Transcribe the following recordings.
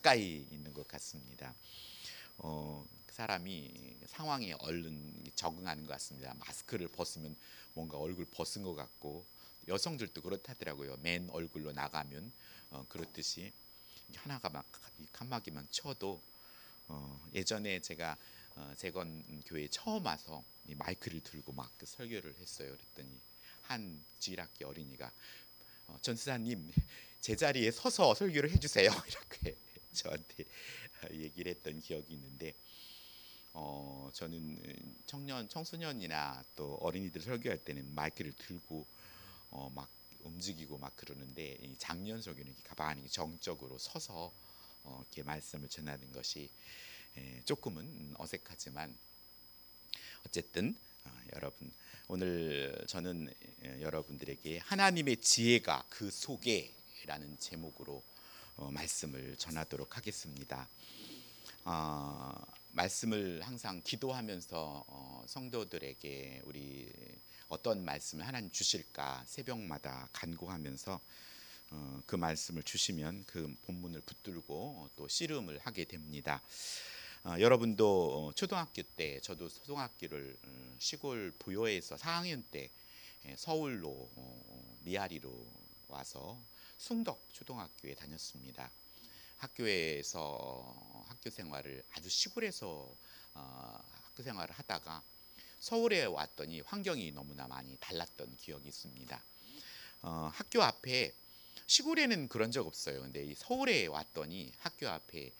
가까이 있는 것 같습니다. 사람이 상황에 얼른 적응하는 것 같습니다. 마스크를 벗으면 뭔가 얼굴 벗은 것 같고, 여성들도 그렇다더라고요. 맨 얼굴로 나가면 그렇듯이 하나가 막 칸막이만 쳐도 예전에 제가 재건 교회 처음 와서 이 마이크를 들고 막 설교를 했어요. 그랬더니 한 주일학기 어린이가 전수사님 제자리에 서서 설교를 해주세요 이렇게 저한테 얘기를 했던 기억이 있는데, 저는 청소년이나 또 어린이들 설교할 때는 마이크를 들고 막 움직이고 막 그러는데, 이 장년 설교는 가만히 정적으로 서서 이렇게 말씀을 전하는 것이 조금은 어색하지만 어쨌든 여러분, 오늘 저는 여러분들에게 하나님의 지혜가 그 속에라는 제목으로 말씀을 전하도록 하겠습니다. 말씀을 항상 기도하면서 성도들에게 우리 어떤 말씀을 하나님 주실까 새벽마다 간구하면서 그 말씀을 주시면 그 본문을 붙들고 또 씨름을 하게 됩니다. 여러분도 초등학교 때, 저도 초등학교를 시골 부여에서 4학년 때 서울로 미아리로 와서 숭덕 초등학교에 다녔습니다. 학교에서 학교 생활을 아주 시골에서 학교 생활을 하다가 서울에 왔더니 환경이 너무나 많이 달랐던 기억이 있습니다. 학교 앞에, 시골에는 그런 적 없어요. 근데 이 서울에 왔더니 학교 앞에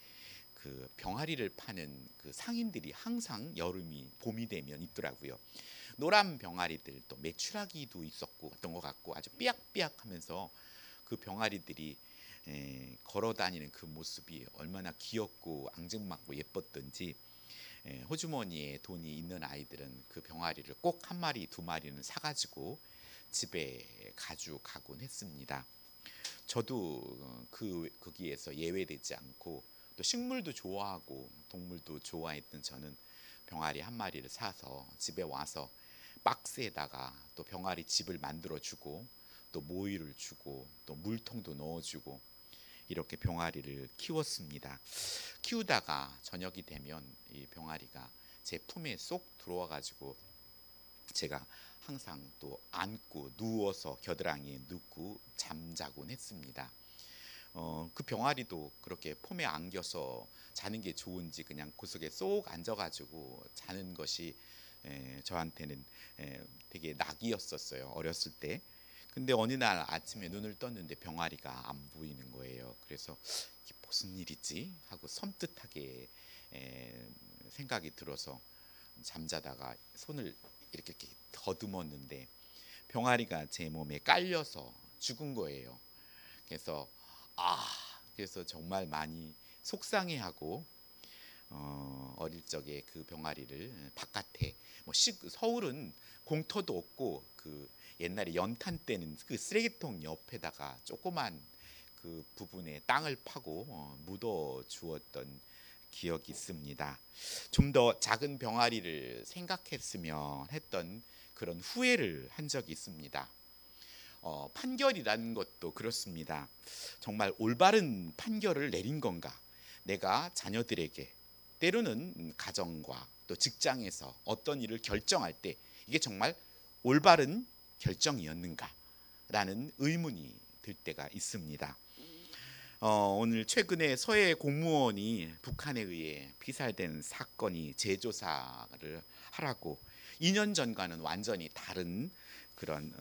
그 병아리를 파는 그 상인들이 항상 여름이 봄이 되면 있더라고요. 노란 병아리들, 또 메추라기도 있었고 어떤 것 같고 아주 삐약삐약하면서 그 병아리들이 걸어 다니는 그 모습이 얼마나 귀엽고 앙증맞고 예뻤던지, 호주머니에 돈이 있는 아이들은 그 병아리를 꼭 한 마리 두 마리는 사가지고 집에 가져가곤 했습니다. 저도 거기에서 예외되지 않고 또 식물도 좋아하고 동물도 좋아했던 저는 병아리 한 마리를 사서 집에 와서 박스에다가 또 병아리 집을 만들어 주고 또 모이를 주고 또 물통도 넣어주고 이렇게 병아리를 키웠습니다. 키우다가 저녁이 되면 이 병아리가 제 품에 쏙 들어와 가지고 제가 항상 또 안고 누워서 겨드랑이에 눕고 잠자곤 했습니다. 그 병아리도 그렇게 폼에 안겨서 자는 게 좋은지 그냥 그 속에 쏙 앉아가지고 자는 것이 저한테는 되게 낙이었었어요, 어렸을 때. 근데 어느 날 아침에 눈을 떴는데 병아리가 안 보이는 거예요. 그래서 이게 무슨 일이지 하고 섬뜩하게 생각이 들어서 잠자다가 손을 이렇게 더듬었는데 병아리가 제 몸에 깔려서 죽은 거예요. 그래서 그래서 정말 많이 속상해하고 어릴 적에 그 병아리를 바깥에 서울은 공터도 없고 그 옛날에 연탄 때는 그 쓰레기통 옆에다가 조그만 그 부분에 땅을 파고 묻어 주었던 기억이 있습니다. 좀 더 작은 병아리를 생각했으면 했던 그런 후회를 한 적이 있습니다. 판결이라는 것도 그렇습니다. 정말 올바른 판결을 내린 건가? 내가 자녀들에게, 때로는 가정과 또 직장에서 어떤 일을 결정할 때 이게 정말 올바른 결정이었는가? 라는 의문이 들 때가 있습니다. 오늘 최근에 서해 공무원이 북한에 의해 피살된 사건이 재조사를 하라고 2년 전과는 완전히 다른 그런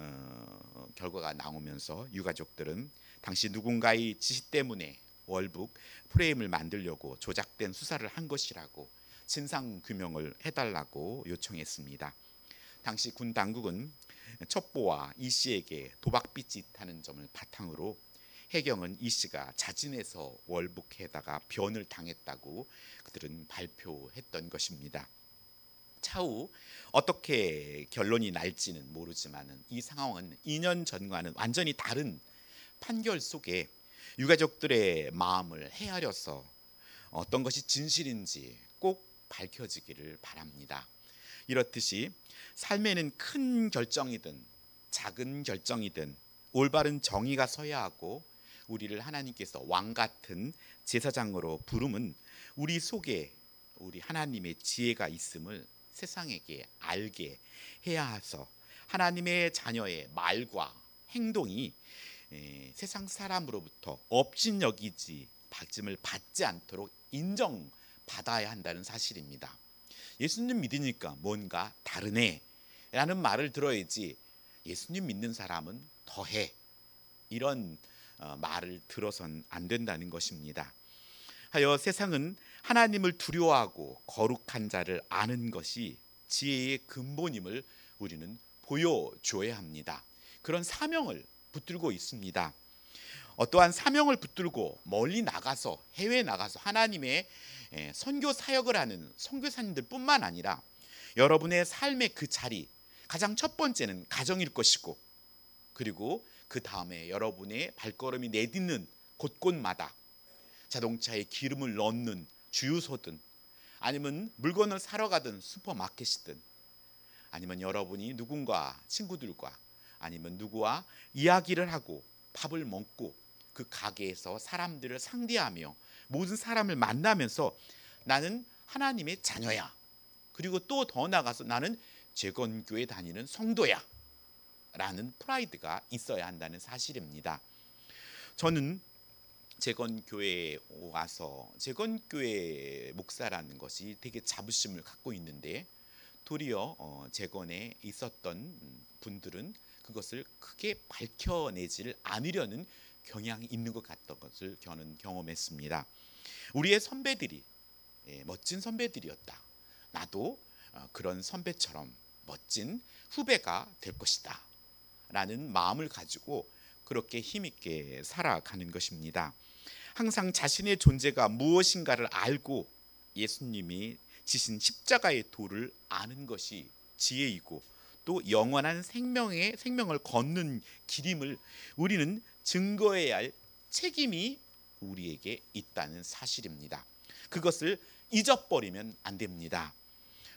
결과가 나오면서 유가족들은 당시 누군가의 지시 때문에 월북 프레임을 만들려고 조작된 수사를 한 것이라고 진상규명을 해달라고 요청했습니다. 당시 군 당국은 첩보와 이 씨에게 도박빚이 있다는 점을 바탕으로 해경은 이 씨가 자진해서 월북해다가 변을 당했다고 그들은 발표했던 것입니다. 차후 어떻게 결론이 날지는 모르지만 이 상황은 2년 전과는 완전히 다른 판결 속에 유가족들의 마음을 헤아려서 어떤 것이 진실인지 꼭 밝혀지기를 바랍니다. 이렇듯이 삶에는 큰 결정이든 작은 결정이든 올바른 정의가 서야 하고 우리를 하나님께서 왕 같은 제사장으로 부름은 우리 속에 우리 하나님의 지혜가 있음을 세상에게 알게 해야 해서 하나님의 자녀의 말과 행동이 세상 사람으로부터 업신여기지 받침을 받지 않도록 인정받아야 한다는 사실입니다. 예수님 믿으니까 뭔가 다르네 라는 말을 들어야지 예수님 믿는 사람은 더해 이런 말을 들어선 안 된다는 것입니다. 하여 세상은 하나님을 두려워하고 거룩한 자를 아는 것이 지혜의 근본임을 우리는 보여줘야 합니다. 그런 사명을 붙들고 있습니다. 어떠한 사명을 붙들고 멀리 나가서 해외에 나가서 하나님의 선교 사역을 하는 선교사님들 뿐만 아니라 여러분의 삶의 그 자리, 가장 첫 번째는 가정일 것이고, 그리고 그 다음에 여러분의 발걸음이 내딛는 곳곳마다 자동차에 기름을 넣는 주유소든 아니면 물건을 사러 가든 슈퍼마켓이든 아니면 여러분이 누군가 친구들과 아니면 누구와 이야기를 하고 밥을 먹고 그 가게에서 사람들을 상대하며 모든 사람을 만나면서 나는 하나님의 자녀야, 그리고 또 더 나아가서 나는 재건교회 다니는 성도야 라는 프라이드가 있어야 한다는 사실입니다. 저는 재건교회에 와서 재건교회 목사라는 것이 되게 자부심을 갖고 있는데, 도리어 재건에 있었던 분들은 그것을 크게 밝혀내지를 않으려는 경향이 있는 것 같던 것을 저는 경험했습니다. 우리의 선배들이 멋진 선배들이었다. 나도 그런 선배처럼 멋진 후배가 될 것이다 라는 마음을 가지고 그렇게 힘있게 살아가는 것입니다. 항상 자신의 존재가 무엇인가를 알고 예수님이 지신 십자가의 도를 아는 것이 지혜이고, 또 영원한 생명을 걷는 길임을 우리는 증거해야 할 책임이 우리에게 있다는 사실입니다. 그것을 잊어버리면 안 됩니다.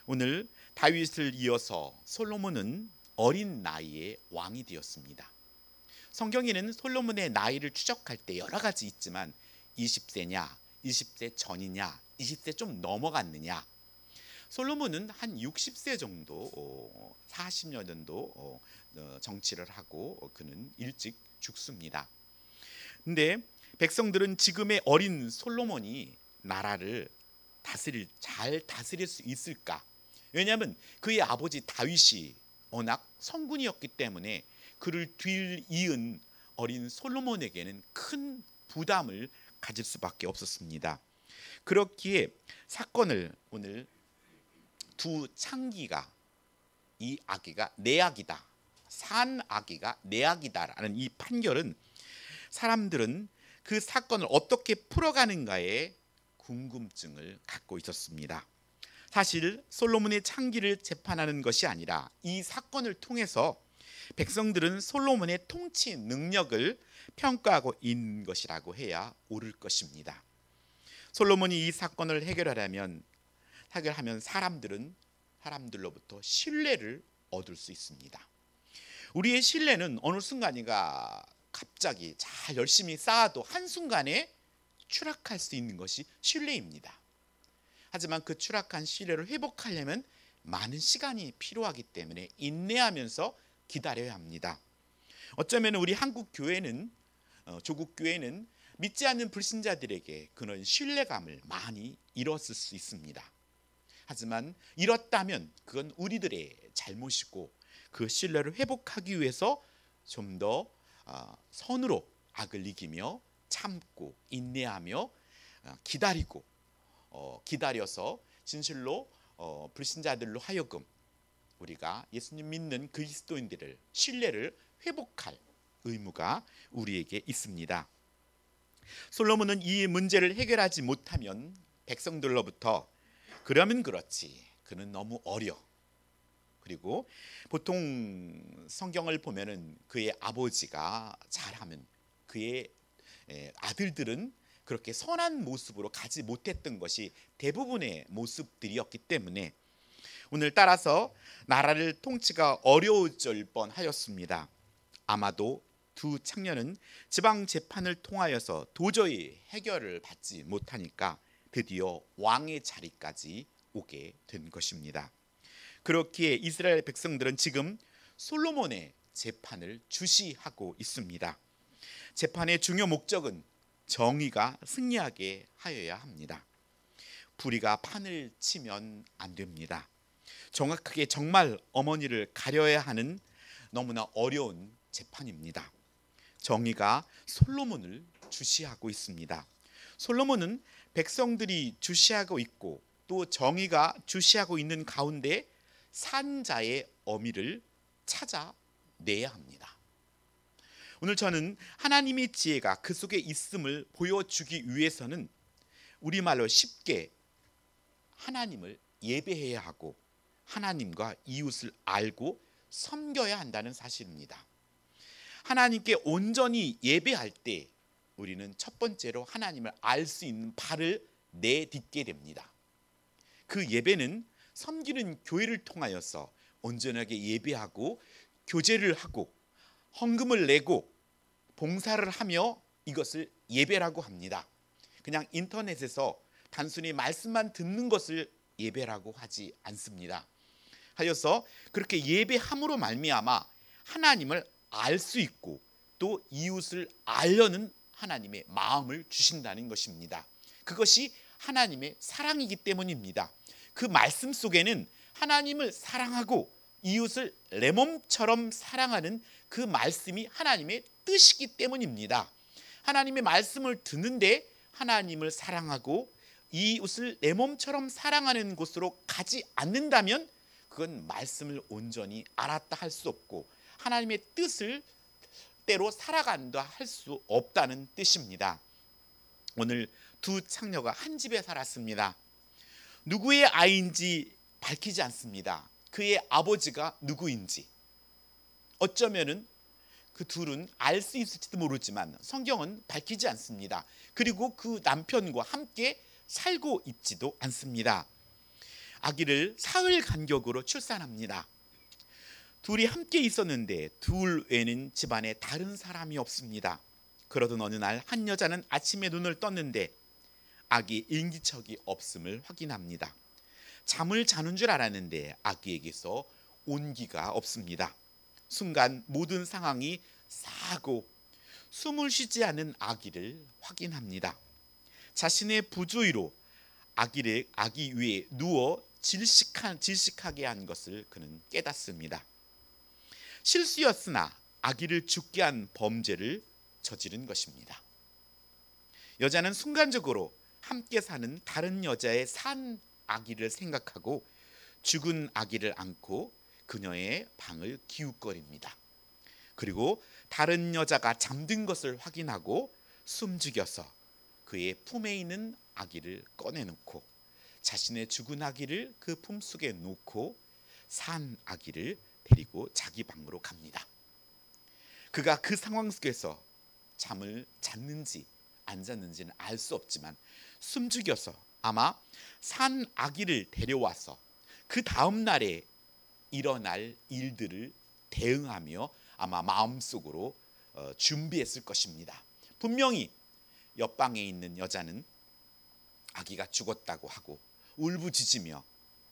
오늘 다윗을 이어서 솔로몬은 어린 나이에 왕이 되었습니다. 성경에는 솔로몬의 나이를 추적할 때 여러 가지 있지만 20세냐, 20세 전이냐, 20세 좀 넘어갔느냐. 솔로몬은 한 60세 정도, 40여 년도 정치를 하고 그는 일찍 죽습니다. 근데 백성들은 지금의 어린 솔로몬이 나라를 잘 다스릴 수 있을까? 왜냐하면 그의 아버지 다윗이 워낙 성군이었기 때문에 그를 뒤이은 어린 솔로몬에게는 큰 부담을 가질 수밖에 없었습니다. 그렇기에 사건을 오늘 두 창기가 이 아기가 내 아기다, 산 아기가 내 아기다라는 이 판결은 사람들은 그 사건을 어떻게 풀어가는가에 궁금증을 갖고 있었습니다. 사실 솔로몬의 창기를 재판하는 것이 아니라 이 사건을 통해서 백성들은 솔로몬의 통치 능력을 평가하고 있는 것이라고 해야 옳을 것입니다. 솔로몬이 이 사건을 해결하면 사람들로부터 신뢰를 얻을 수 있습니다. 우리의 신뢰는 어느 순간인가 갑자기 잘 열심히 쌓아도 한순간에 추락할 수 있는 것이 신뢰입니다. 하지만 그 추락한 신뢰를 회복하려면 많은 시간이 필요하기 때문에 인내하면서 기다려야 합니다. 어쩌면 우리 한국 교회는 조국 교회는 믿지 않는 불신자들에게 그런 신뢰감을 많이 잃었을 수 있습니다. 하지만 잃었다면 그건 우리들의 잘못이고 그 신뢰를 회복하기 위해서 좀 더 선으로 악을 이기며 참고 인내하며 기다리고 기다려서 진실로 불신자들로 하여금 우리가 예수님 믿는 그리스도인들을 신뢰를 회복할 의무가 우리에게 있습니다. 솔로몬은 이 문제를 해결하지 못하면 백성들로부터 그러면 그렇지, 그는 너무 어려. 그리고 보통 성경을 보면은 그의 아버지가 잘하면 그의 아들들은 그렇게 선한 모습으로 가지 못했던 것이 대부분의 모습들이었기 때문에 오늘 따라서 나라를 통치가 어려워질 뻔하였습니다. 아마도 두 창녀는 지방 재판을 통하여서 도저히 해결을 받지 못하니까 드디어 왕의 자리까지 오게 된 것입니다. 그렇기에 이스라엘 백성들은 지금 솔로몬의 재판을 주시하고 있습니다. 재판의 중요 목적은 정의가 승리하게 하여야 합니다. 불의가 판을 치면 안 됩니다. 정확하게 정말 어머니를 가려야 하는 너무나 어려운 재판입니다. 정의가 솔로몬을 주시하고 있습니다. 솔로몬은 백성들이 주시하고 있고 또 정의가 주시하고 있는 가운데 산자의 어미를 찾아내야 합니다. 오늘 저는 하나님의 지혜가 그 속에 있음을 보여주기 위해서는 우리말로 쉽게 하나님을 예배해야 하고 하나님과 이웃을 알고 섬겨야 한다는 사실입니다. 하나님께 온전히 예배할 때 우리는 첫 번째로 하나님을 알 수 있는 발을 내딛게 됩니다. 그 예배는 섬기는 교회를 통하여서 온전하게 예배하고 교제를 하고 헌금을 내고 봉사를 하며 이것을 예배라고 합니다. 그냥 인터넷에서 단순히 말씀만 듣는 것을 예배라고 하지 않습니다. 하여서 그렇게 예배함으로 말미암아 하나님을 알 수 있고 또 이웃을 알려는 하나님의 마음을 주신다는 것입니다. 그것이 하나님의 사랑이기 때문입니다. 그 말씀 속에는 하나님을 사랑하고 이웃을 내 몸처럼 사랑하는 그 말씀이 하나님의 뜻이기 때문입니다. 하나님의 말씀을 듣는데 하나님을 사랑하고 이웃을 내 몸처럼 사랑하는 곳으로 가지 않는다면 그건 말씀을 온전히 알았다 할 수 없고 하나님의 뜻을 때로 살아간다 할 수 없다는 뜻입니다. 오늘 두 창녀가 한 집에 살았습니다. 누구의 아이인지 밝히지 않습니다. 그의 아버지가 누구인지. 어쩌면은 그 둘은 알 수 있을지도 모르지만 성경은 밝히지 않습니다. 그리고 그 남편과 함께 살고 있지도 않습니다. 아기를 사흘 간격으로 출산합니다. 둘이 함께 있었는데 둘 외에는 집안에 다른 사람이 없습니다. 그러던 어느 날 한 여자는 아침에 눈을 떴는데 아기 인기척이 없음을 확인합니다. 잠을 자는 줄 알았는데 아기에게서 온기가 없습니다. 순간 모든 상황이 싸하고 숨을 쉬지 않는 아기를 확인합니다. 자신의 부주의로 아기 위에 누워 질식하게 한 것을 그는 깨닫습니다. 실수였으나 아기를 죽게 한 범죄를 저지른 것입니다. 여자는 순간적으로 함께 사는 다른 여자의 산 아기를 생각하고 죽은 아기를 안고 그녀의 방을 기웃거립니다. 그리고 다른 여자가 잠든 것을 확인하고 숨죽여서 그의 품에 있는 아기를 꺼내놓고 자신의 죽은 아기를 그 품속에 놓고 산 아기를 데리고 자기 방으로 갑니다. 그가 그 상황 속에서 잠을 잤는지 안 잤는지는 알 수 없지만 숨죽여서 아마 산 아기를 데려와서 그 다음 날에 일어날 일들을 대응하며 아마 마음속으로 준비했을 것입니다. 분명히 옆방에 있는 여자는 아기가 죽었다고 하고 울부짖으며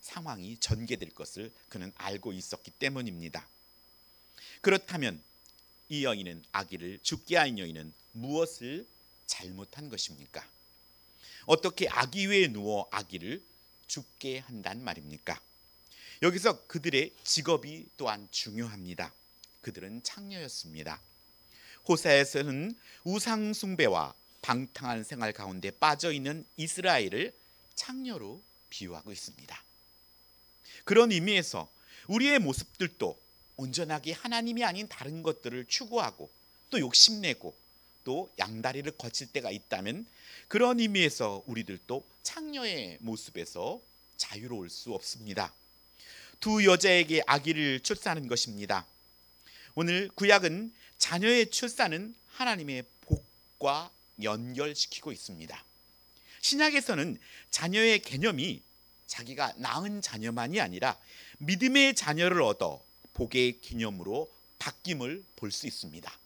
상황이 전개될 것을 그는 알고 있었기 때문입니다. 그렇다면 이 여인은 아기를 죽게 한 여인은 무엇을 잘못한 것입니까? 어떻게 아기 위에 누워 아기를 죽게 한단 말입니까? 여기서 그들의 직업이 또한 중요합니다. 그들은 창녀였습니다. 호세아에서는 우상 숭배와 방탕한 생활 가운데 빠져있는 이스라엘을 창녀로 비유하고 있습니다. 그런 의미에서 우리의 모습들도 온전하게 하나님이 아닌 다른 것들을 추구하고 또 욕심내고 또 양다리를 거칠 때가 있다면 그런 의미에서 우리들도 창녀의 모습에서 자유로울 수 없습니다. 두 여자에게 아기를 출산한 것입니다. 오늘 구약은 자녀의 출산은 하나님의 복과 연결시키고 있습니다. 신약에서는 자녀의 개념이 자기가 낳은 자녀만이 아니라 믿음의 자녀를 얻어 복의 기념으로 바뀜을 볼 수 있습니다.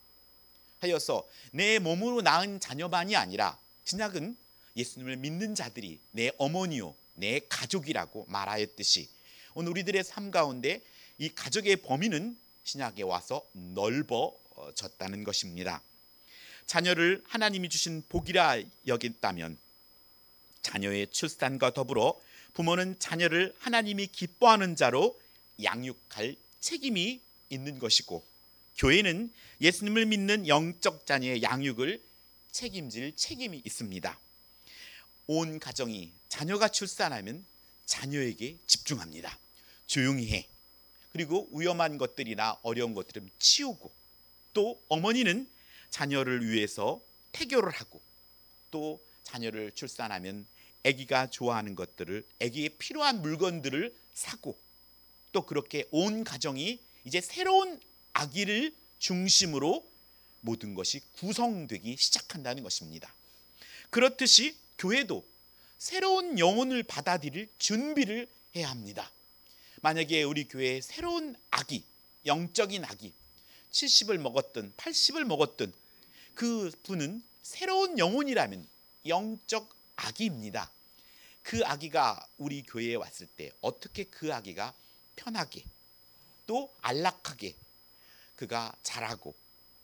하여서 내 몸으로 낳은 자녀만이 아니라 신약은 예수님을 믿는 자들이 내 어머니요 내 가족이라고 말하였듯이 오늘 우리들의 삶 가운데 이 가족의 범위는 신약에 와서 넓어졌다는 것입니다. 자녀를 하나님이 주신 복이라 여겼다면 자녀의 출산과 더불어 부모는 자녀를 하나님이 기뻐하는 자로 양육할 책임이 있는 것이고, 교회는 예수님을 믿는 영적 자녀의 양육을 책임질 책임이 있습니다. 온 가정이 자녀가 출산하면 자녀에게 집중합니다. 조용히 해. 그리고 위험한 것들이나 어려운 것들은 치우고, 또 어머니는 자녀를 위해서 태교를 하고, 또 자녀를 출산하면 아기가 좋아하는 것들을, 아기에 필요한 물건들을 사고, 또 그렇게 온 가정이 이제 새로운 아기를 중심으로 모든 것이 구성되기 시작한다는 것입니다. 그렇듯이 교회도 새로운 영혼을 받아들일 준비를 해야 합니다. 만약에 우리 교회에 새로운 아기, 영적인 아기, 70을 먹었든 80을 먹었든 그 분은 새로운 영혼이라면 영적 아기입니다. 그 아기가 우리 교회에 왔을 때 어떻게 그 아기가 편하게 또 안락하게 그가 자라고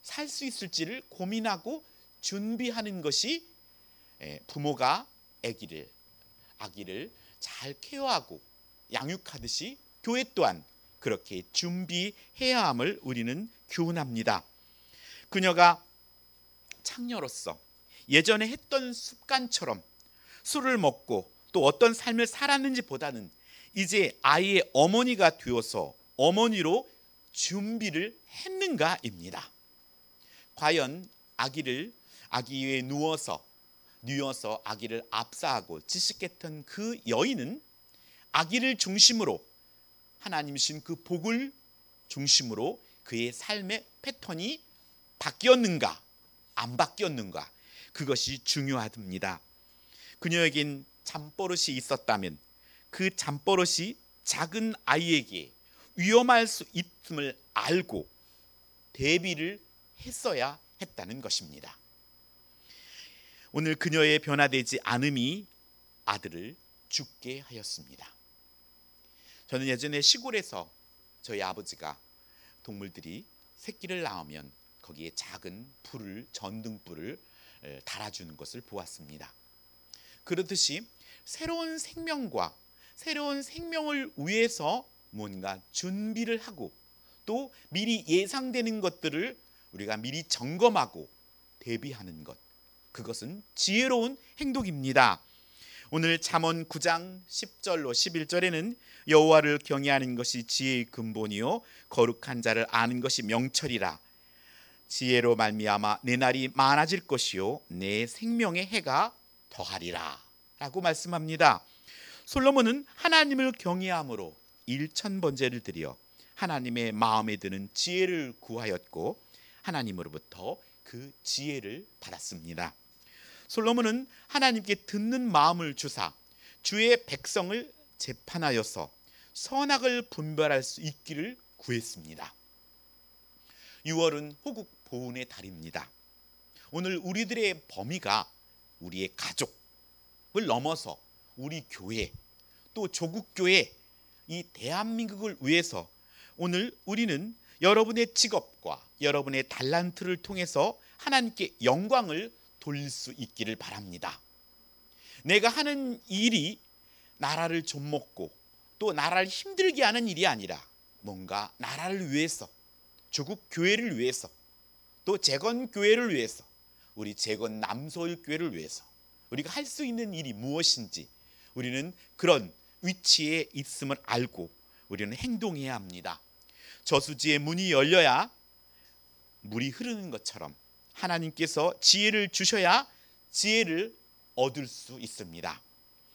살 수 있을지를 고민하고 준비하는 것이 부모가 아기를 잘 케어하고 양육하듯이 교회 또한 그렇게 준비해야 함을 우리는 교훈합니다. 그녀가 창녀로서 예전에 했던 습관처럼 술을 먹고 또 어떤 삶을 살았는지 보다는 이제 아이의 어머니가 되어서 어머니로 준비를 했는가입니다. 과연 아기 위에 누워서 아기를 압사하고 지식했던 그 여인은 아기를 중심으로 하나님 주신 그 복을 중심으로 그의 삶의 패턴이 바뀌었는가 안 바뀌었는가, 그것이 중요합니다. 그녀에겐 잠버릇이 있었다면 그 잠버릇이 작은 아이에게 위험할 수 있음을 알고 대비를 했어야 했다는 것입니다. 오늘 그녀의 변화되지 않음이 아들을 죽게 하였습니다. 저는 예전에 시골에서 저희 아버지가 동물들이 새끼를 낳으면 거기에 작은 전등불을 달아주는 것을 보았습니다. 그렇듯이 새로운 생명과 새로운 생명을 위해서 뭔가 준비를 하고 또 미리 예상되는 것들을 우리가 미리 점검하고 대비하는 것, 그것은 지혜로운 행동입니다. 오늘 잠언 9장 10절로 11절에는 여호와를 경외하는 것이 지혜의 근본이요 거룩한 자를 아는 것이 명철이라. 지혜로 말미암아 내 날이 많아질 것이요 내 생명의 해가 더하리라 라고 말씀합니다. 솔로몬은 하나님을 경외함으로 1000번제를 드려 하나님의 마음에 드는 지혜를 구하였고 하나님으로부터 그 지혜를 받았습니다. 솔로몬은 하나님께 듣는 마음을 주사 주의 백성을 재판하여서 선악을 분별할 수 있기를 구했습니다. 6월은 호국 보훈의 달입니다. 오늘 우리들의 범위가 우리의 가족을 넘어서 우리 교회 또 조국교회 이 대한민국을 위해서 오늘 우리는 여러분의 직업과 여러분의 달란트를 통해서 하나님께 영광을 돌릴 수 있기를 바랍니다. 내가 하는 일이 나라를 좀먹고 또 나라를 힘들게 하는 일이 아니라 뭔가 나라를 위해서, 조국 교회를 위해서, 또 재건 교회를 위해서, 우리 재건 남서울 교회를 위해서 우리가 할 수 있는 일이 무엇인지 우리는 그런 위치에 있음을 알고 우리는 행동해야 합니다. 저수지의 문이 열려야 물이 흐르는 것처럼 하나님께서 지혜를 주셔야 지혜를 얻을 수 있습니다.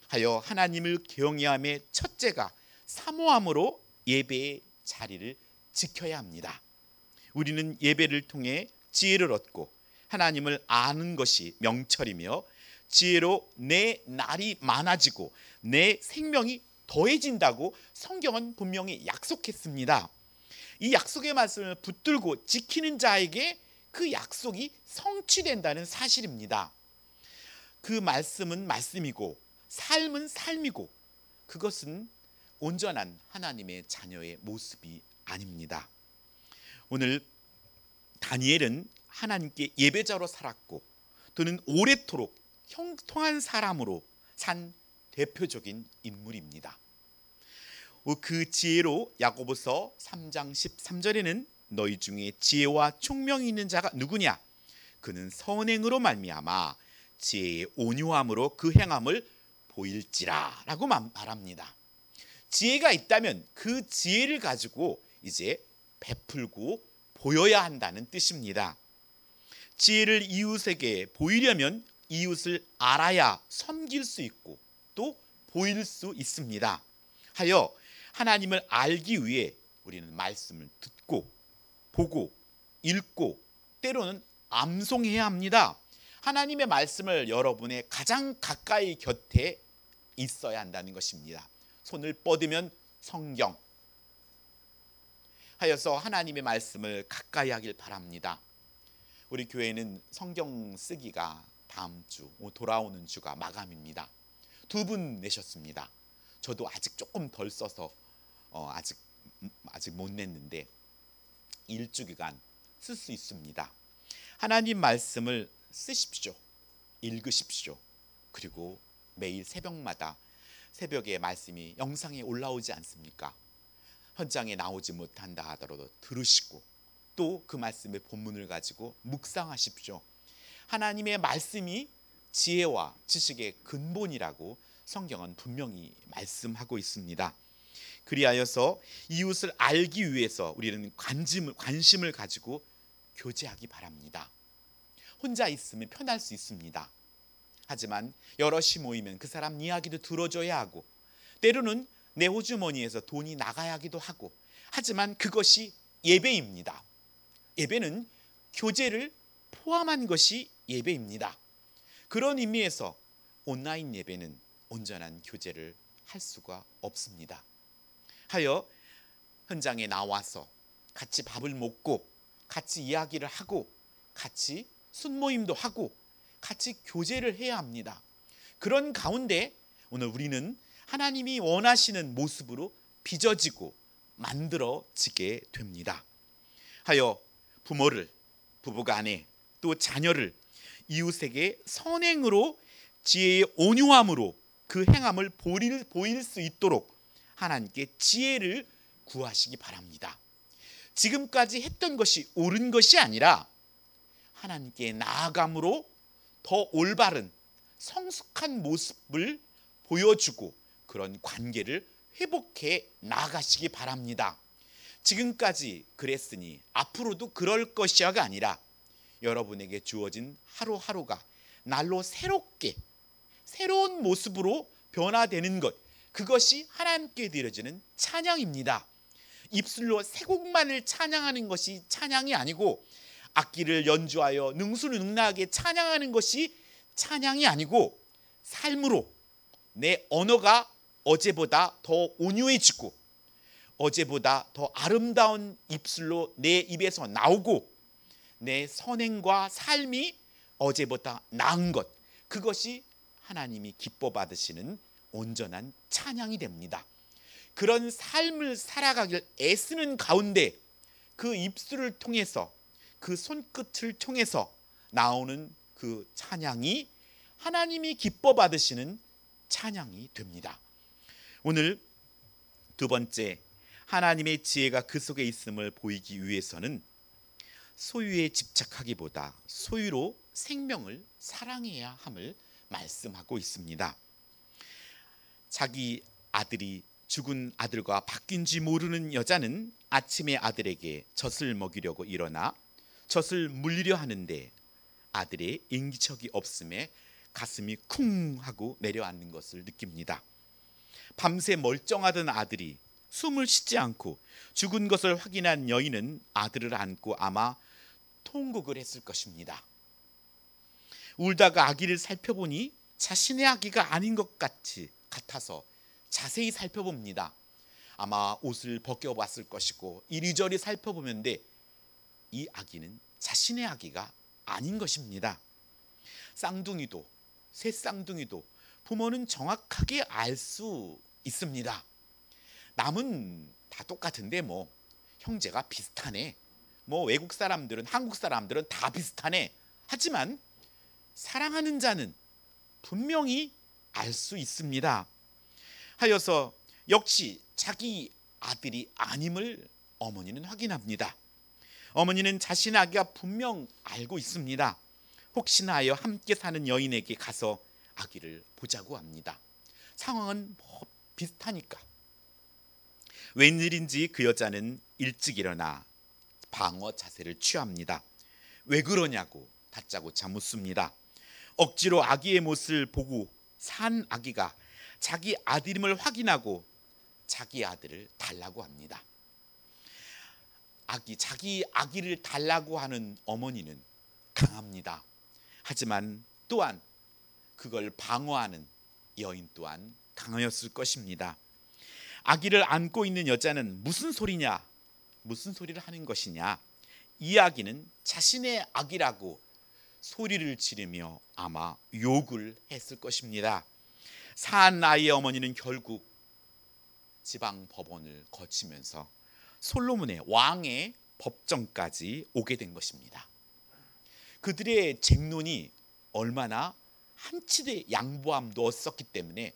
하여 하나님을 경외함의 첫째가 사모함으로 예배의 자리를 지켜야 합니다. 우리는 예배를 통해 지혜를 얻고 하나님을 아는 것이 명철이며 지혜로 내 날이 많아지고 내 생명이 더해진다고 성경은 분명히 약속했습니다. 이 약속의 말씀을 붙들고 지키는 자에게 그 약속이 성취된다는 사실입니다. 그 말씀은 말씀이고 삶은 삶이고 그것은 온전한 하나님의 자녀의 모습이 아닙니다. 오늘 다니엘은 하나님께 예배자로 살았고 또는 오래도록 형통한 사람으로 산 대표적인 인물입니다. 그 지혜로 야고보서 3장 13절에는 너희 중에 지혜와 총명이 있는 자가 누구냐? 그는 선행으로 말미암아 지혜의 온유함으로 그 행함을 보일지라 라고 말합니다. 지혜가 있다면 그 지혜를 가지고 이제 베풀고 보여야 한다는 뜻입니다. 지혜를 이웃에게 보이려면 이웃을 알아야 섬길 수 있고 또 보일 수 있습니다. 하여 하나님을 알기 위해 우리는 말씀을 듣고 보고 읽고 때로는 암송해야 합니다. 하나님의 말씀을 여러분의 가장 가까이 곁에 있어야 한다는 것입니다. 손을 뻗으면 성경 하여서 하나님의 말씀을 가까이 하길 바랍니다. 우리 교회는 성경 쓰기가 다음 주 돌아오는 주가 마감입니다. 2분 내셨습니다. 저도 아직 조금 덜 써서 아직 못 냈는데 일주기간 쓸 수 있습니다. 하나님 말씀을 쓰십시오. 읽으십시오. 그리고 매일 새벽마다 새벽에 말씀이 영상에 올라오지 않습니까? 현장에 나오지 못한다 하더라도 들으시고 또 그 말씀의 본문을 가지고 묵상하십시오. 하나님의 말씀이 지혜와 지식의 근본이라고 성경은 분명히 말씀하고 있습니다. 그리하여서 이웃을 알기 위해서 우리는 관심을 가지고 교제하기 바랍니다. 혼자 있으면 편할 수 있습니다. 하지만 여럿이 모이면 그 사람 이야기도 들어줘야 하고 때로는 내 호주머니에서 돈이 나가야 하기도 하고 하지만 그것이 예배입니다. 예배는 교제를 포함한 것이 예배입니다. 그런 의미에서 온라인 예배는 온전한 교제를 할 수가 없습니다. 하여 현장에 나와서 같이 밥을 먹고 같이 이야기를 하고 같이 순모임도 하고 같이 교제를 해야 합니다. 그런 가운데 오늘 우리는 하나님이 원하시는 모습으로 빚어지고 만들어지게 됩니다. 하여 부모를, 부부간에 또 자녀를 이웃에게 선행으로 지혜의 온유함으로 그 행함을 보일 수 있도록 하나님께 지혜를 구하시기 바랍니다. 지금까지 했던 것이 옳은 것이 아니라 하나님께 나아감으로 더 올바른 성숙한 모습을 보여주고 그런 관계를 회복해 나가시기 바랍니다. 지금까지 그랬으니 앞으로도 그럴 것이야가 아니라 여러분에게 주어진 하루하루가 날로 새로운 모습으로 변화되는 것, 그것이 하나님께 드려지는 찬양입니다. 입술로 세 곡만을 찬양하는 것이 찬양이 아니고 악기를 연주하여 능수능란하게 찬양하는 것이 찬양이 아니고 삶으로 내 언어가 어제보다 더 온유해지고 어제보다 더 아름다운 입술로 내 입에서 나오고 내 선행과 삶이 어제보다 나은 것, 그것이 하나님이 기뻐 받으시는 온전한 찬양이 됩니다. 그런 삶을 살아가길 애쓰는 가운데 그 입술을 통해서 그 손끝을 통해서 나오는 그 찬양이 하나님이 기뻐 받으시는 찬양이 됩니다. 오늘 두 번째, 하나님의 지혜가 그 속에 있음을 보이기 위해서는 소유에 집착하기보다 소유로 생명을 사랑해야 함을 말씀하고 있습니다. 자기 아들이 죽은 아들과 바뀐지 모르는 여자는 아침에 아들에게 젖을 먹이려고 일어나 젖을 물리려 하는데 아들의 인기척이 없음에 가슴이 쿵 하고 내려앉는 것을 느낍니다. 밤새 멀쩡하던 아들이 숨을 쉬지 않고 죽은 것을 확인한 여인은 아들을 안고 아마 통곡을 했을 것입니다. 울다가 아기를 살펴보니 자신의 아기가 아닌 것 같아서 자세히 살펴봅니다. 아마 옷을 벗겨봤을 것이고 이리저리 살펴보는데 이 아기는 자신의 아기가 아닌 것입니다. 쌍둥이도 새 쌍둥이도 부모는 정확하게 알 수 있습니다. 남은 다 똑같은데 뭐 형제가 비슷하네, 뭐 외국 사람들은 한국 사람들은 다 비슷하네. 하지만 사랑하는 자는 분명히 알 수 있습니다. 하여서 역시 자기 아들이 아님을 어머니는 확인합니다. 어머니는 자신의 아기가 분명 알고 있습니다. 혹시나 하여 함께 사는 여인에게 가서 아기를 보자고 합니다. 상황은 뭐 비슷하니까. 웬일인지 그 여자는 일찍 일어나 방어 자세를 취합니다. 왜 그러냐고 다짜고짜 묻습니다. 억지로 아기의 모습을 보고 산 아기가 자기 아들임을 확인하고 자기 아들을 달라고 합니다. 자기 아기를 달라고 하는 어머니는 강합니다. 하지만 또한 그걸 방어하는 여인 또한 강하였을 것입니다. 아기를 안고 있는 여자는 무슨 소리냐, 무슨 소리를 하는 것이냐, 이 아기는 자신의 아기라고 소리를 지르며 아마 욕을 했을 것입니다. 산 아이의 어머니는 결국 지방 법원을 거치면서 솔로몬의 왕의 법정까지 오게 된 것입니다. 그들의 쟁론이 얼마나 한치의 양보함도 없었기 때문에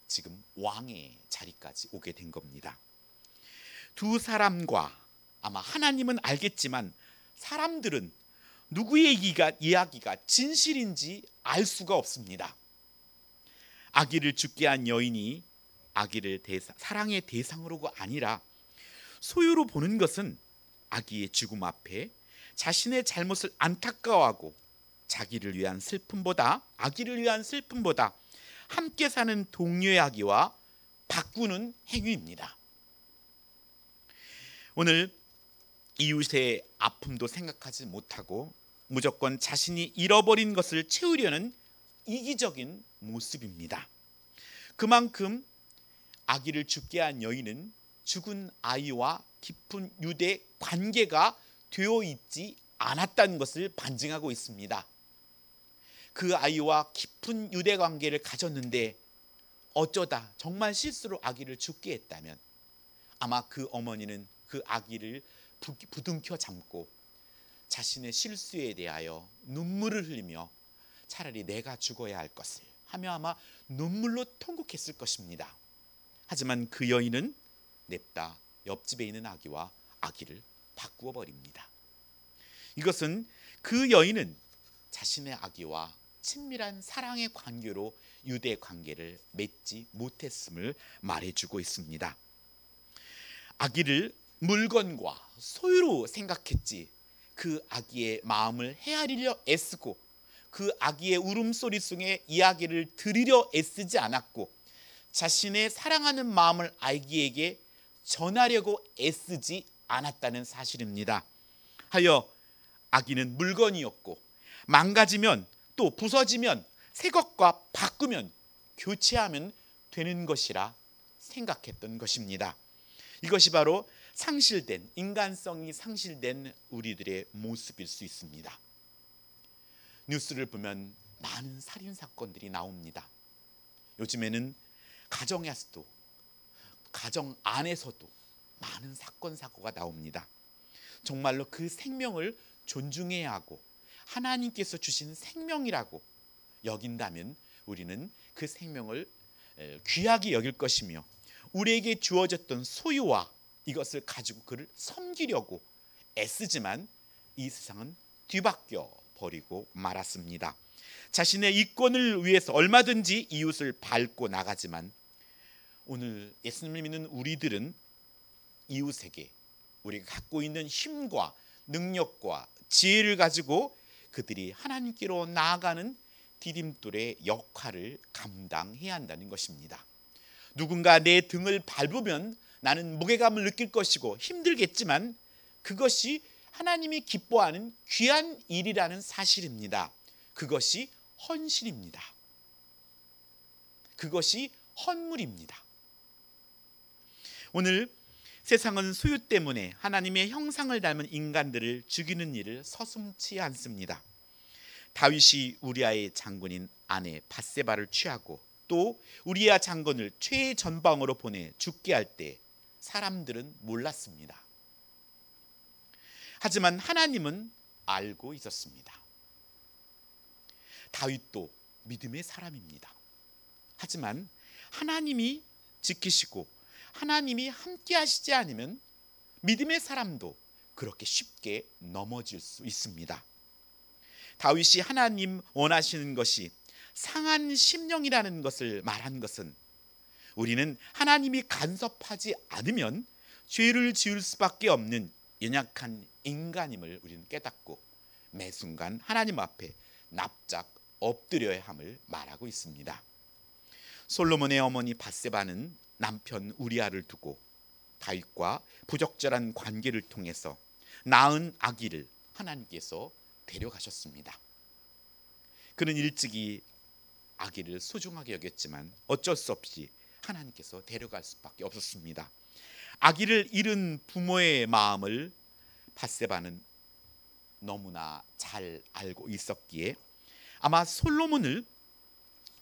지금 왕의 자리까지 오게 된 겁니다. 두 사람과 아마 하나님은 알겠지만 사람들은 누구의 이야기가 진실인지 알 수가 없습니다. 아기를 죽게 한 여인이 아기를 사랑의 대상으로가 아니라 소유로 보는 것은 아기의 죽음 앞에 자신의 잘못을 안타까워하고 자기를 위한 슬픔보다, 아기를 위한 슬픔보다 함께 사는 동료의 아기와 바꾸는 행위입니다. 오늘 이웃의 아픔도 생각하지 못하고 무조건 자신이 잃어버린 것을 채우려는 이기적인 모습입니다. 그만큼 아기를 죽게 한 여인은 죽은 아이와 깊은 유대 관계가 되어 있지 않았다는 것을 반증하고 있습니다. 그 아이와 깊은 유대 관계를 가졌는데 어쩌다 정말 실수로 아기를 죽게 했다면 아마 그 어머니는 그 아기를 부둥켜 잡고 자신의 실수에 대하여 눈물을 흘리며 차라리 내가 죽어야 할 것을 하며 아마 눈물로 통곡했을 것입니다. 하지만 그 여인은 냅다 옆집에 있는 아기와 아기를 바꾸어 버립니다. 이것은 그 여인은 자신의 아기와 친밀한 사랑의 관계로 유대 관계를 맺지 못했음을 말해주고 있습니다. 아기를 물건과 소유로 생각했지 그 아기의 마음을 헤아리려 애쓰고 그 아기의 울음소리 속에 이야기를 들으려 애쓰지 않았고 자신의 사랑하는 마음을 아기에게 전하려고 애쓰지 않았다는 사실입니다. 하여 아기는 물건이었고 망가지면 또 부서지면 새 것과 바꾸면 교체하면 되는 것이라 생각했던 것입니다. 이것이 바로 상실된, 인간성이 상실된 우리들의 모습일 수 있습니다. 뉴스를 보면 많은 살인 사건들이 나옵니다. 요즘에는 가정에서도, 가정 안에서도 많은 사건 사고가 나옵니다. 정말로 그 생명을 존중해야 하고 하나님께서 주신 생명이라고 여긴다면 우리는 그 생명을 귀하게 여길 것이며 우리에게 주어졌던 소유와 이것을 가지고 그를 섬기려고 애쓰지만 이 세상은 뒤바뀌어 버리고 말았습니다. 자신의 이권을 위해서 얼마든지 이웃을 밟고 나가지만 오늘 예수님을 믿는 우리들은 이웃에게 우리가 갖고 있는 힘과 능력과 지혜를 가지고 그들이 하나님께로 나아가는 디딤돌의 역할을 감당해야 한다는 것입니다. 누군가 내 등을 밟으면 나는 무게감을 느낄 것이고 힘들겠지만 그것이 하나님이 기뻐하는 귀한 일이라는 사실입니다. 그것이 헌신입니다. 그것이 헌물입니다. 오늘 세상은 소유 때문에 하나님의 형상을 닮은 인간들을 죽이는 일을 서슴지 않습니다. 다윗이 우리아의 장군인 아내 밧세바를 취하고 또 우리아 장군을 최전방으로 보내 죽게 할 때 사람들은 몰랐습니다. 하지만 하나님은 알고 있었습니다. 다윗도 믿음의 사람입니다. 하지만 하나님이 지키시고 하나님이 함께 하시지 않으면 믿음의 사람도 그렇게 쉽게 넘어질 수 있습니다. 다윗이 하나님 원하시는 것이 상한 심령이라는 것을 말한 것은 우리는 하나님이 간섭하지 않으면 죄를 지을 수밖에 없는 연약한 인간임을 우리는 깨닫고 매 순간 하나님 앞에 납작 엎드려야 함을 말하고 있습니다. 솔로몬의 어머니 밧세바는 남편 우리아를 두고 다윗과 부적절한 관계를 통해서 낳은 아기를 하나님께서 데려가셨습니다. 그는 일찍이 아기를 소중하게 여겼지만 어쩔 수 없이 하나님께서 데려갈 수밖에 없었습니다. 아기를 잃은 부모의 마음을 밧세바는 너무나 잘 알고 있었기에 아마 솔로몬을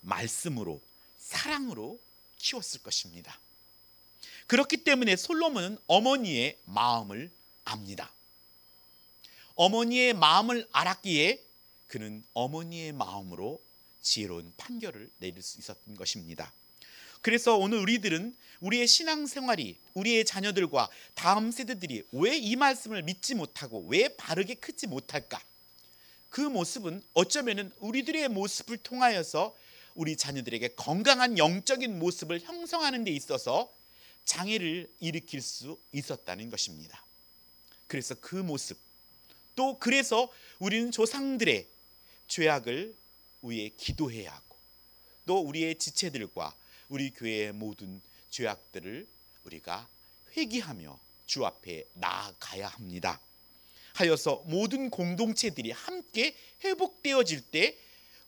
말씀으로 사랑으로 키웠을 것입니다. 그렇기 때문에 솔로몬은 어머니의 마음을 압니다. 어머니의 마음을 알았기에 그는 어머니의 마음으로 지혜로운 판결을 내릴 수 있었던 것입니다. 그래서 오늘 우리들은 우리의 신앙생활이 우리의 자녀들과 다음 세대들이 왜 이 말씀을 믿지 못하고 왜 바르게 크지 못할까? 그 모습은 어쩌면 우리들의 모습을 통하여서 우리 자녀들에게 건강한 영적인 모습을 형성하는 데 있어서 장애를 일으킬 수 있었다는 것입니다. 그래서 그 모습, 또 그래서 우리는 조상들의 죄악을 위해 기도해야 하고 또 우리의 지체들과 우리 교회의 모든 죄악들을 우리가 회개하며 주 앞에 나아가야 합니다. 하여서 모든 공동체들이 함께 회복되어질 때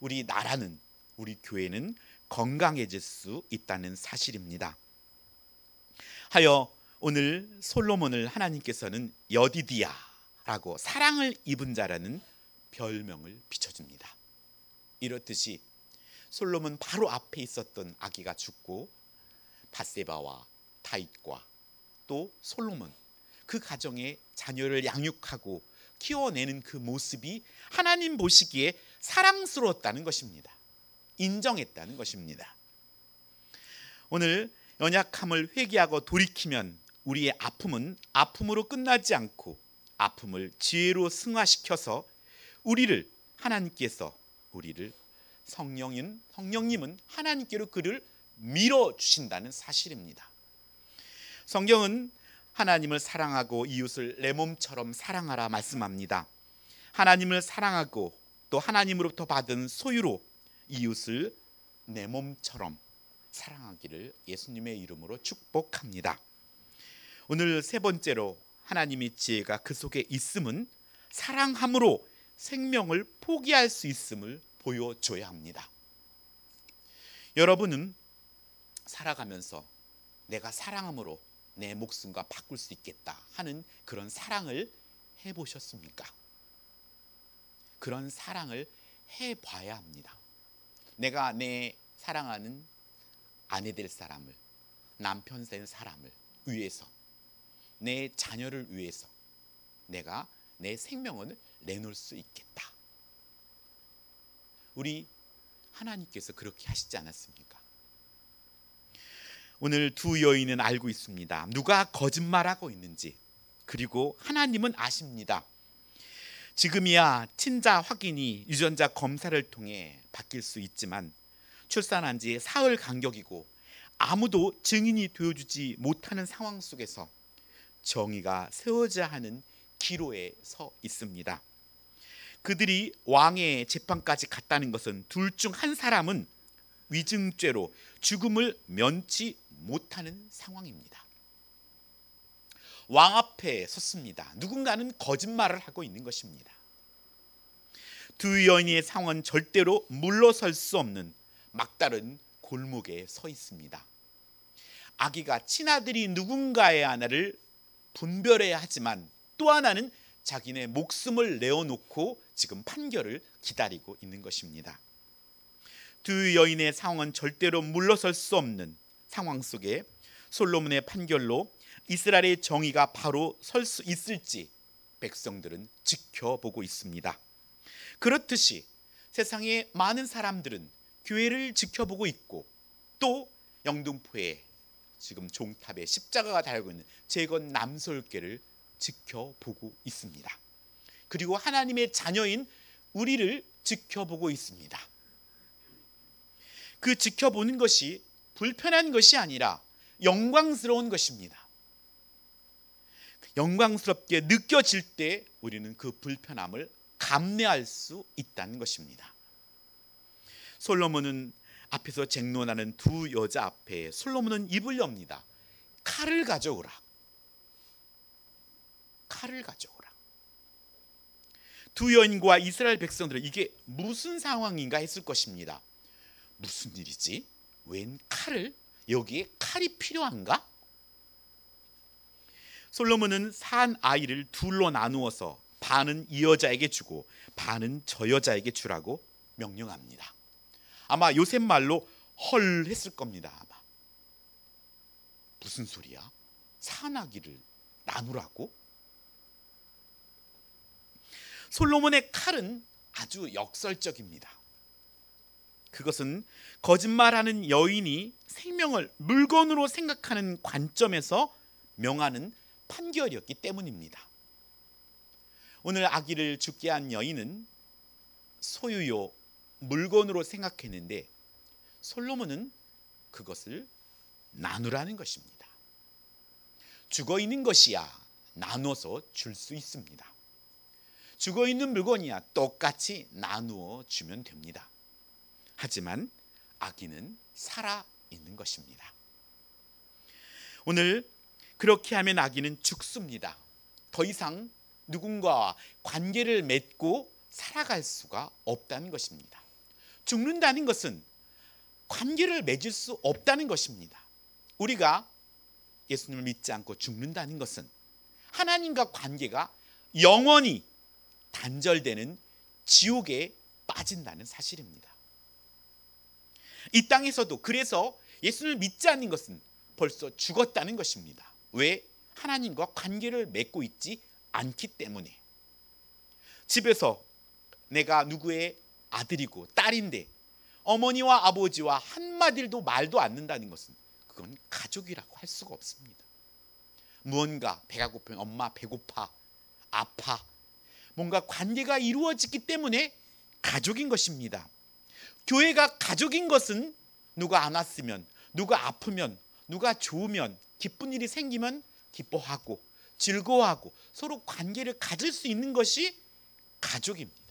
우리 나라는 우리 교회는 건강해질 수 있다는 사실입니다. 하여 오늘 솔로몬을 하나님께서는 여디디야라고 사랑을 입은 자라는 별명을 비춰줍니다. 이렇듯이 솔로몬 바로 앞에 있었던 아기가 죽고 밧세바와 다윗과 또 솔로몬 그 가정의 자녀를 양육하고 키워내는 그 모습이 하나님 보시기에 사랑스러웠다는 것입니다. 인정했다는 것입니다. 오늘 연약함을 회개하고 돌이키면 우리의 아픔은 아픔으로 끝나지 않고 아픔을 지혜로 승화시켜서 하나님께서 우리를 성령님은 하나님께로 그를 밀어주신다는 사실입니다. 성경은 하나님을 사랑하고 이웃을 내 몸처럼 사랑하라 말씀합니다. 하나님을 사랑하고 또 하나님으로부터 받은 소유로 이웃을 내 몸처럼 사랑하기를 예수님의 이름으로 축복합니다. 오늘 세 번째로 하나님의 지혜가 그 속에 있음은 사랑함으로 생명을 포기할 수 있음을 보여줘야 합니다. 여러분은 살아가면서 내가 사랑함으로 내 목숨과 바꿀 수 있겠다 하는 그런 사랑을 해보셨습니까? 그런 사랑을 해봐야 합니다. 내가 내 사랑하는 아내 될 사람을, 남편 될 사람을 위해서, 내 자녀를 위해서 내가 내 생명을 내놓을 수 있겠다. 우리 하나님께서 그렇게 하시지 않았습니까? 오늘 두 여인은 알고 있습니다. 누가 거짓말하고 있는지. 그리고 하나님은 아십니다. 지금이야 친자 확인이 유전자 검사를 통해 바뀔 수 있지만 출산한 지 사흘 간격이고 아무도 증인이 되어주지 못하는 상황 속에서 정의가 세워져야 하는 기로에 서 있습니다. 그들이 왕의 재판까지 갔다는 것은 둘 중 한 사람은 위증죄로 죽음을 면치 못하는 상황입니다. 왕 앞에 섰습니다. 누군가는 거짓말을 하고 있는 것입니다. 두 여인의 상황은 절대로 물러설 수 없는 막다른 골목에 서 있습니다. 아기가 친아들이 누군가의 하나를 분별해야 하지만 또 하나는 자기네 목숨을 내어놓고 지금 판결을 기다리고 있는 것입니다. 두 여인의 상황은 절대로 물러설 수 없는 상황 속에 솔로몬의 판결로 이스라엘의 정의가 바로 설 수 있을지 백성들은 지켜보고 있습니다. 그렇듯이 세상의 많은 사람들은 교회를 지켜보고 있고 또 영등포에 지금 종탑에 십자가가 달고 있는 재건 남솔교를 지켜보고 있습니다. 그리고 하나님의 자녀인 우리를 지켜보고 있습니다. 그 지켜보는 것이 불편한 것이 아니라 영광스러운 것입니다. 영광스럽게 느껴질 때 우리는 그 불편함을 감내할 수 있다는 것입니다. 솔로몬은 앞에서 쟁론하는 두 여자 앞에 솔로몬은 입을 엽니다. 칼을 가져오라. 칼을 가져오라. 두 여인과 이스라엘 백성들은 이게 무슨 상황인가 했을 것입니다. 무슨 일이지? 웬 칼을? 여기에 칼이 필요한가? 솔로몬은 산 아이를 둘로 나누어서 반은 이 여자에게 주고 반은 저 여자에게 주라고 명령합니다. 아마 요새 말로 헐 했을 겁니다. 아마. 무슨 소리야? 산 아기를 나누라고? 솔로몬의 칼은 아주 역설적입니다. 그것은 거짓말하는 여인이 생명을 물건으로 생각하는 관점에서 명하는 판결이었기 때문입니다. 오늘 아기를 죽게 한 여인은 소유요, 물건으로 생각했는데 솔로몬은 그것을 나누라는 것입니다. 죽어 있는 것이야 나눠서 줄 수 있습니다. 죽어 있는 물건이야 똑같이 나누어 주면 됩니다. 하지만 아기는 살아 있는 것입니다. 오늘 그렇게 하면 아기는 죽습니다. 더 이상 누군가와 관계를 맺고 살아갈 수가 없다는 것입니다. 죽는다는 것은 관계를 맺을 수 없다는 것입니다. 우리가 예수님을 믿지 않고 죽는다는 것은 하나님과 관계가 영원히 단절되는 지옥에 빠진다는 사실입니다. 이 땅에서도 그래서 예수를 믿지 않는 것은 벌써 죽었다는 것입니다. 왜? 하나님과 관계를 맺고 있지 않기 때문에. 집에서 내가 누구의 아들이고 딸인데 어머니와 아버지와 한마디도 말도 않는다는 것은 그건 가족이라고 할 수가 없습니다. 무언가 배가 고프면 엄마 배고파, 아파, 뭔가 관계가 이루어지기 때문에 가족인 것입니다. 교회가 가족인 것은 누가 안 왔으면, 누가 아프면, 누가 좋으면, 기쁜 일이 생기면 기뻐하고 즐거워하고 서로 관계를 가질 수 있는 것이 가족입니다.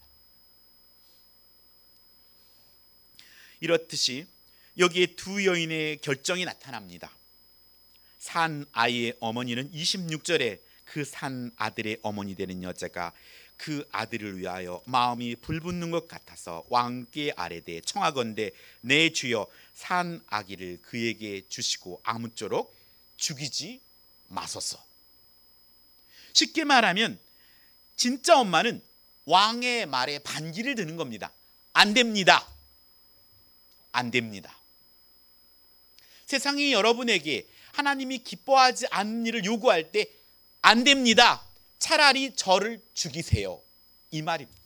이렇듯이 여기에 두 여인의 결정이 나타납니다. 산 아이의 어머니는 26절에 그 산 아들의 어머니 되는 여자가 그 아들을 위하여 마음이 불붙는 것 같아서 왕께 아뢰되 청하건대 내 주여 산 아기를 그에게 주시고 아무쪼록 죽이지 마소서. 쉽게 말하면 진짜 엄마는 왕의 말에 반기를 드는 겁니다. 안 됩니다. 안 됩니다. 세상이 여러분에게 하나님이 기뻐하지 않는 일을 요구할 때 안 됩니다. 차라리 저를 죽이세요. 이 말입니다.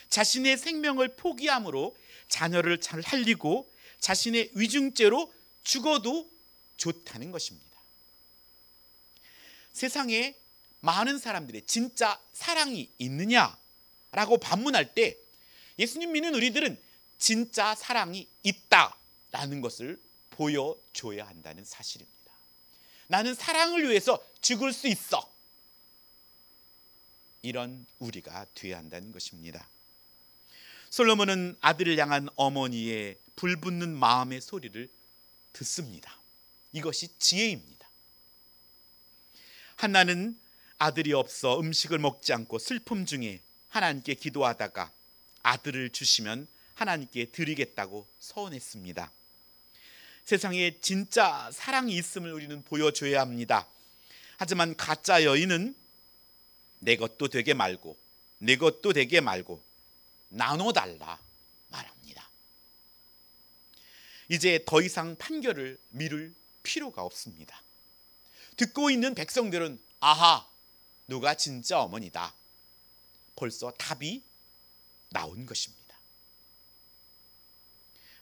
자신의 생명을 포기함으로 자녀를 잘 살리고 자신의 위중죄로 죽어도 좋다는 것입니다. 세상에 많은 사람들의 진짜 사랑이 있느냐라고 반문할 때 예수님 믿는 우리들은 진짜 사랑이 있다라는 것을 보여줘야 한다는 사실입니다. 나는 사랑을 위해서 죽을 수 있어. 이런 우리가 되어야 한다는 것입니다. 솔로몬은 아들을 향한 어머니의 불붙는 마음의 소리를 듣습니다. 이것이 지혜입니다. 한나는 아들이 없어 음식을 먹지 않고 슬픔 중에 하나님께 기도하다가 아들을 주시면 하나님께 드리겠다고 서원했습니다. 세상에 진짜 사랑이 있음을 우리는 보여줘야 합니다. 하지만 가짜 여인은 내 것도 되게 말고 내 것도 되게 말고 나눠달라 말합니다. 이제 더 이상 판결을 미룰 필요가 없습니다. 듣고 있는 백성들은 아하, 누가 진짜 어머니다. 벌써 답이 나온 것입니다.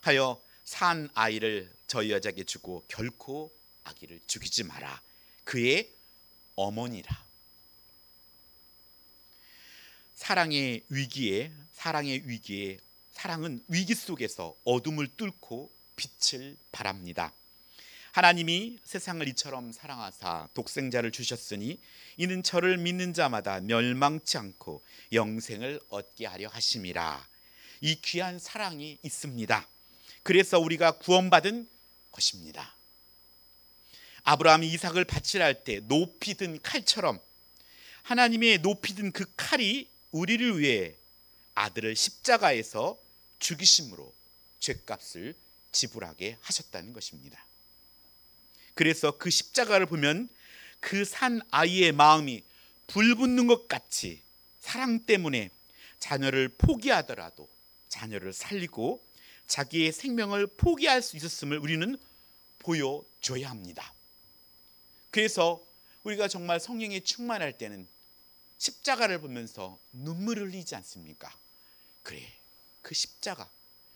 하여 산 아이를 저 여자에게 주고 결코 아기를 죽이지 마라. 그의 어머니라. 사랑의 위기에 사랑은 위기 속에서 어둠을 뚫고 빛을 발합니다. 하나님이 세상을 이처럼 사랑하사 독생자를 주셨으니 이는 저를 믿는 자마다 멸망치 않고 영생을 얻게 하려 하심이라. 이 귀한 사랑이 있습니다. 그래서 우리가 구원받은 것입니다. 아브라함이 이삭을 바치려 할 때 높이 든 칼처럼 하나님의 높이 든 그 칼이 우리를 위해 아들을 십자가에서 죽이심으로 죗값을 지불하게 하셨다는 것입니다. 그래서 그 십자가를 보면 그 산 아이의 마음이 불붙는 것 같이 사랑 때문에 자녀를 포기하더라도 자녀를 살리고 자기의 생명을 포기할 수 있었음을 우리는 보여줘야 합니다. 그래서 우리가 정말 성령에 충만할 때는 십자가를 보면서 눈물을 흘리지 않습니까? 그래, 그 십자가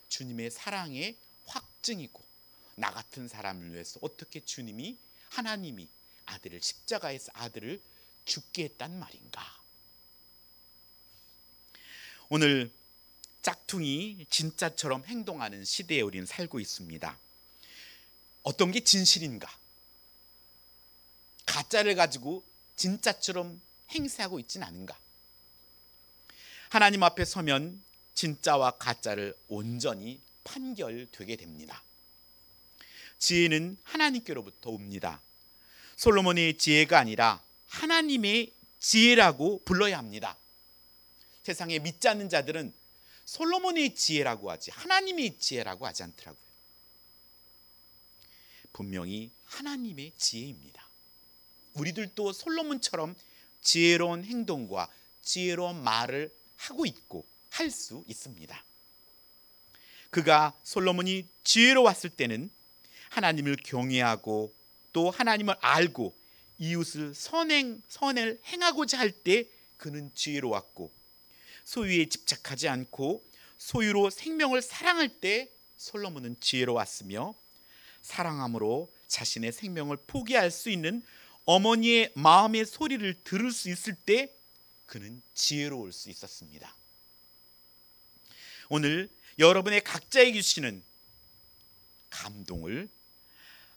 주님의 사랑의 확증이고 나 같은 사람을 위해서 어떻게 주님이 하나님이 아들을 십자가에서 아들을 죽게 했단 말인가. 오늘 짝퉁이 진짜처럼 행동하는 시대에 우리는 살고 있습니다. 어떤 게 진실인가? 가짜를 가지고 진짜처럼 행세하고 있진 않은가? 하나님 앞에 서면 진짜와 가짜를 온전히 판결되게 됩니다. 지혜는 하나님께로부터 옵니다. 솔로몬의 지혜가 아니라 하나님의 지혜라고 불러야 합니다. 세상에 믿지 않는 자들은 솔로몬의 지혜라고 하지 하나님의 지혜라고 하지 않더라고요. 분명히 하나님의 지혜입니다. 우리들도 솔로몬처럼 지혜로운 행동과 지혜로운 말을 하고 있고 할 수 있습니다. 그가 솔로몬이 지혜로웠을 때는 하나님을 경외하고 또 하나님을 알고 이웃을 선을 행하고자 할 때 그는 지혜로웠고, 소유에 집착하지 않고 소유로 생명을 사랑할 때 솔로몬은 지혜로웠으며, 사랑함으로 자신의 생명을 포기할 수 있는 어머니의 마음의 소리를 들을 수 있을 때 그는 지혜로울 수 있었습니다. 오늘 여러분의 각자에게 주시는 감동을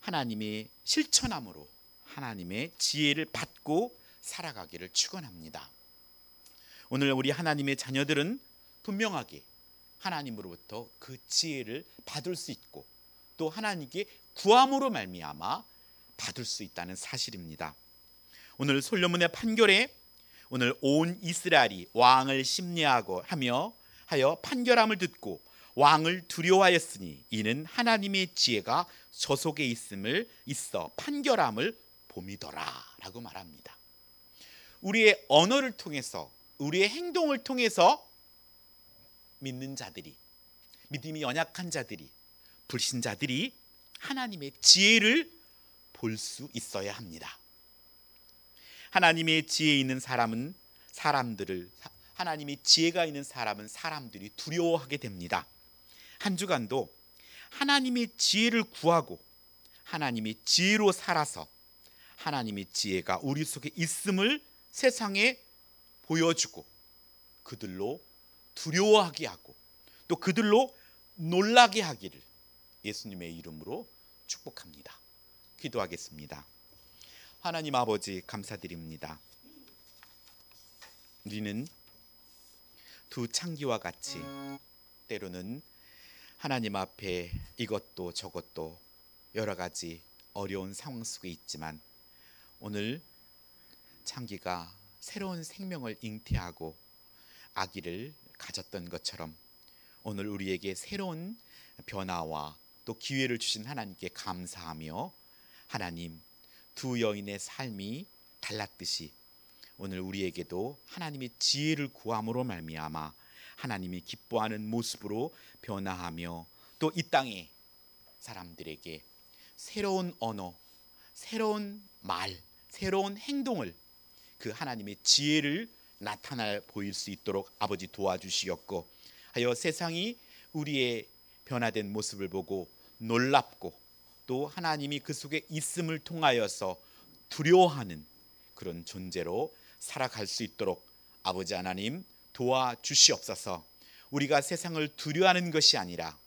하나님의 실천함으로 하나님의 지혜를 받고 살아가기를 축원합니다. 오늘 우리 하나님의 자녀들은 분명하게 하나님으로부터 그 지혜를 받을 수 있고 또 하나님께 구함으로 말미암아 받을 수 있다는 사실입니다. 오늘 솔로몬의 판결에 오늘 온 이스라엘이 왕을 심리하고 하여 판결함을 듣고 왕을 두려워하였으니 이는 하나님의 지혜가 저 속에 있어 판결함을 봄이더라 라고 말합니다. 우리의 언어를 통해서 우리의 행동을 통해서 믿는 자들이, 믿음이 연약한 자들이, 불신자들이 하나님의 지혜를 볼 수 있어야 합니다. 하나님의 지혜 있는 사람은 하나님의 지혜가 있는 사람은 사람들이 두려워하게 됩니다. 한 주간도 하나님의 지혜를 구하고 하나님의 지혜로 살아서 하나님의 지혜가 우리 속에 있음을 세상에 보여주고 그들로 두려워하게 하고 또 그들로 놀라게 하기를 예수님의 이름으로 축복합니다. 기도하겠습니다. 하나님 아버지 감사드립니다. 우리는 두 창기와 같이 때로는 하나님 앞에 이것도 저것도 여러 가지 어려운 상황 속에 있지만 오늘 창기가 새로운 생명을 잉태하고 아기를 가졌던 것처럼 오늘 우리에게 새로운 변화와 또 기회를 주신 하나님께 감사하며 하나님 두 여인의 삶이 달랐듯이 오늘 우리에게도 하나님의 지혜를 구함으로 말미암아 하나님이 기뻐하는 모습으로 변화하며 또 이 땅의 사람들에게 새로운 언어, 새로운 말, 새로운 행동을 그 하나님의 지혜를 나타나 보일 수 있도록 아버지 도와주시옵고 하여 세상이 우리의 변화된 모습을 보고 놀랍고 또 하나님이 그 속에 있음을 통하여서 두려워하는 그런 존재로 살아갈 수 있도록 아버지 하나님 도와주시옵소서. 우리가 세상을 두려워하는 것이 아니라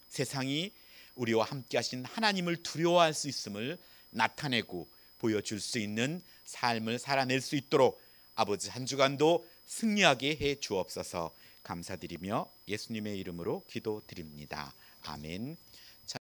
세상이 우리와 함께 하신 하나님을 두려워할 수 있음을 나타내고 보여줄 수 있는 삶을 살아낼 수 있도록 아버지 한 주간도 승리하게 해 주옵소서. 감사드리며 예수님의 이름으로 기도드립니다. 아멘.